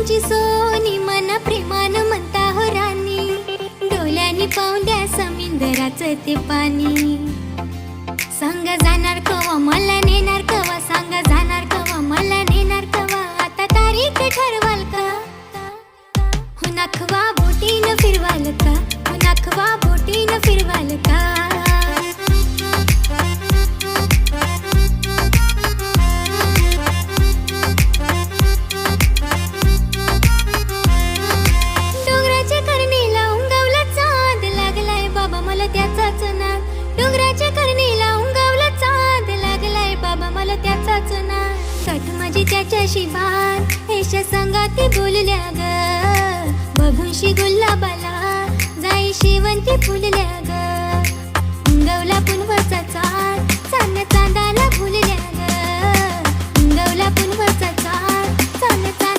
तुमची सोनी मन प्रेमान म्हणता हो राणी, डोल्यानी पाहुद्या समुद्राचं ते पाणी. सांग जाणार कवा मला नेणार कवा, सांग जाणार कवा मला नेणार कवा, आता तारीख ठरवाल का? हो नाखवा बोटीनं फिरवाल का, हो नाखवा बोटीनं फिरवाल का? डोंगराच्या करणीला उंगावला चांद लागलाय बाबा मला त्याचाच नाद, डोंगराच्या करणीला उंगावला चांद लागलाय बाबा मला त्याचाच नाद. गाठ माझी त्याच्याशी बात एशा संगाती बोलल्या ग, बघूनशी गुलाबाला जाई शेवंती फुलल्या